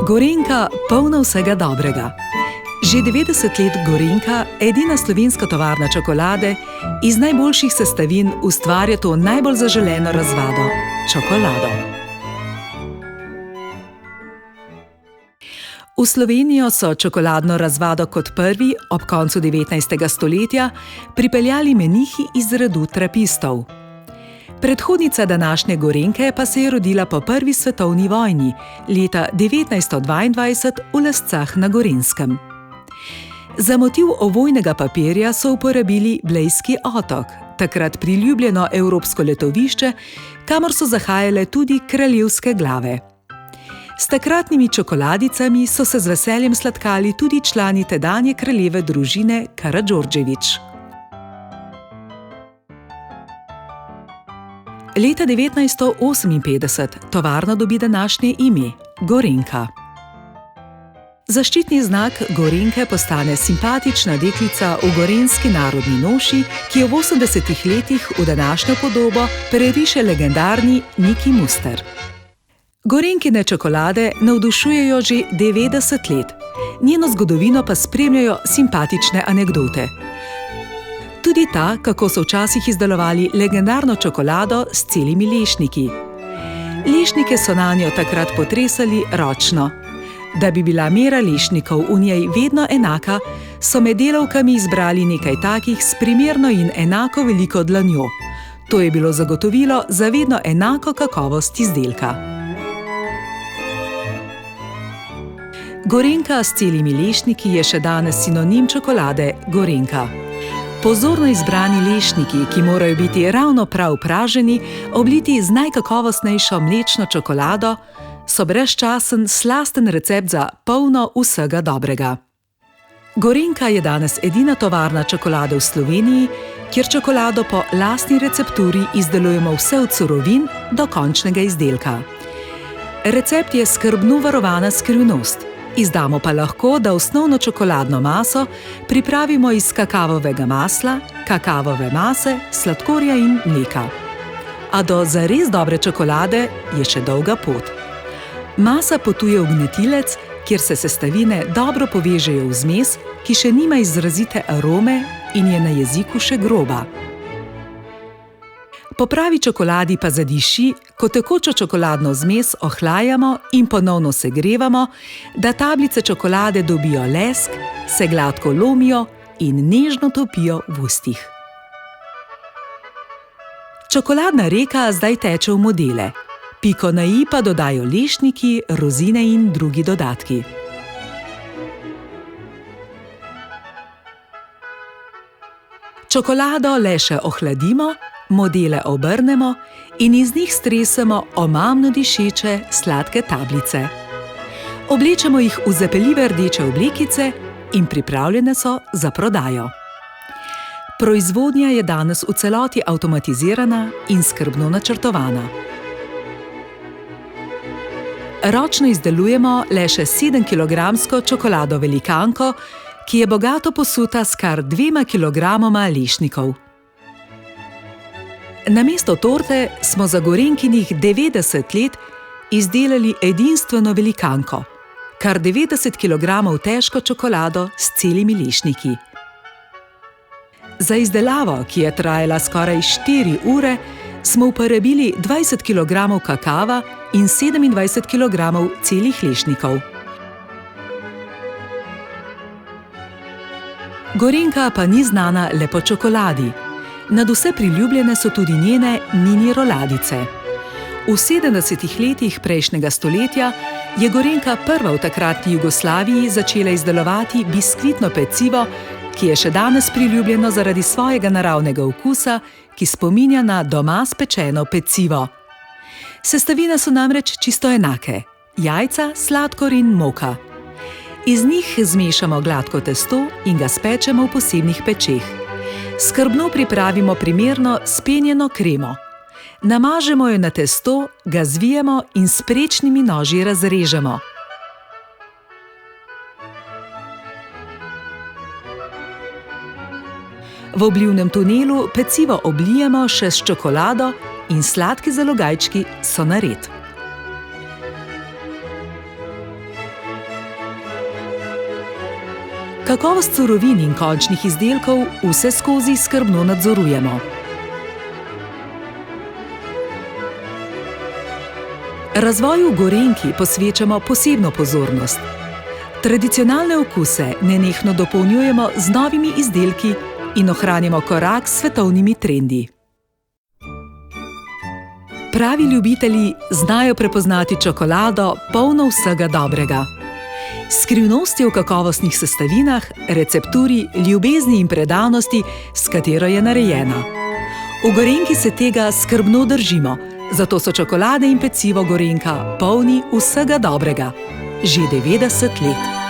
Gorenjka polna vsega dobrega. Že 90 let Gorenjka, edina slovenska tovarna čokolade, iz najboljših sestavin ustvarja to najbolj zaželeno razvado – čokolado. V Slovenijo so čokoladno razvado kot prvi, ob koncu 19. stoletja, pripeljali menihi iz rodu trapistov. Predhodnica današnje Gorenjke pa se je rodila po prvi svetovni vojni, leta 1922 v Lescah na Gorenjskem. Za motiv ovojnega papirja so uporabili Blejski otok, takrat priljubljeno evropsko letovišče, kamor so zahajale tudi kraljevske glave. S takratnimi čokoladicami so se z veseljem sladkali tudi člani tedanje kraljeve družine Karadžordžević. Leta 1958 tovarna dobi današnje ime – Gorenjka. Zaščitni znak Gorenjke postane simpatična deklica v gorenjski narodni noši, ki jo v 80. letih v današnjo podobo preriše legendarni Miki Muster. Gorenjkine čokolade navdušujejo že 90 let, njeno zgodovino pa spremljajo simpatične anekdote. Tudi ta, kako so včasih izdelovali legendarno čokolado s celimi lešniki. Lešnike so nanjo takrat potresali ročno. Da bi bila mera lešnikov v njej vedno enaka, so med delavkami izbrali nekaj takih s primerno in enako veliko dlanjo. To je bilo zagotovilo za vedno enako kakovost izdelka. Gorenjka s celimi lešniki je še danes sinonim čokolade Gorenjka. Pozorno izbrani lešniki, ki morajo biti ravno prav praženi, obliti z najkakovostnejšo mlečno čokolado, so brezčasen, slasten recept za polno vsega dobrega. Gorenjka je danes edina tovarna čokolade v Sloveniji, kjer čokolado po lastni recepturi izdelujemo vse od surovin do končnega izdelka. Recept je skrbno varovana skrivnost. Izdamo pa lahko, da osnovno čokoladno maso pripravimo iz kakavovega masla, kakavove mase, sladkorja in mleka. A do zares dobre čokolade je še dolga pot. Masa potuje v gnetilec, kjer se sestavine dobro povežejo v zmes, ki še nima izrazite arome in je na jeziku še groba. Po pravi čokoladi pa zadiši, ko tekočo čokoladno zmes ohlajamo in ponovno segrevamo, da tablice čokolade dobijo lesk, se gladko lomijo in nežno topijo v ustih. Čokoladna reka zdaj teče v modele. Piko na i pa dodajo lešniki, rozine in drugi dodatki. Čokolado le še ohladimo, modele obrnemo in iz njih stresemo omamno dišeče sladke tablice. Oblečemo jih v zapeljive rdeče oblekice in pripravljene so za prodajo. Proizvodnja je danes v celoti avtomatizirana in skrbno načrtovana. Ročno izdelujemo le še 7-kilogramsko čokolado velikanko, ki je bogato posuta s kar 2 kilogramoma lešnikov. Namesto torte smo za Gorenjkinih 90 let izdelali edinstveno velikanko, kar 90 kilogramov težko čokolado s celimi lešniki. Za izdelavo, ki je trajala skoraj 4 ure, smo uporabili 20 kilogramov kakava in 27 kilogramov celih lešnikov. Gorenjka pa ni znana le po čokoladi. Nadvse priljubljene so tudi njene mini roladice. V 70. letih prejšnjega stoletja je Gorenjka prva v takratni Jugoslaviji začela izdelovati biskvitno pecivo, ki je še danes priljubljeno zaradi svojega naravnega okusa, ki spominja na doma spečeno pecivo. Sestavine so namreč čisto enake: jajca, sladkor in moka. Iz njih zmešamo gladko testo in ga spečemo v posebnih pečeh. Skrbno pripravimo primerno spenjeno kremo. Namažemo jo na testo, ga zvijemo in s prečnimi noži razrežemo. V oblivnem tunelu pecivo oblijemo še s čokolado in sladki zalogajčki so nared. Kakovost surovin in končnih izdelkov vseskozi skrbno nadzorujemo. Razvoju v Gorenjki posvečamo posebno pozornost. Tradicionalne okuse nenehno dopolnjujemo z novimi izdelki in ohranjamo korak s svetovnimi trendi. Pravi ljubitelji znajo prepoznati čokolado, polno vsega dobrega. Skrivnost je v kakovostnih sestavinah, recepturi, ljubezni in predanosti, s katero je narejena. V Gorenjki se tega skrbno držimo, zato so čokolade in pecivo Gorenjka polni vsega dobrega. Že 90 let.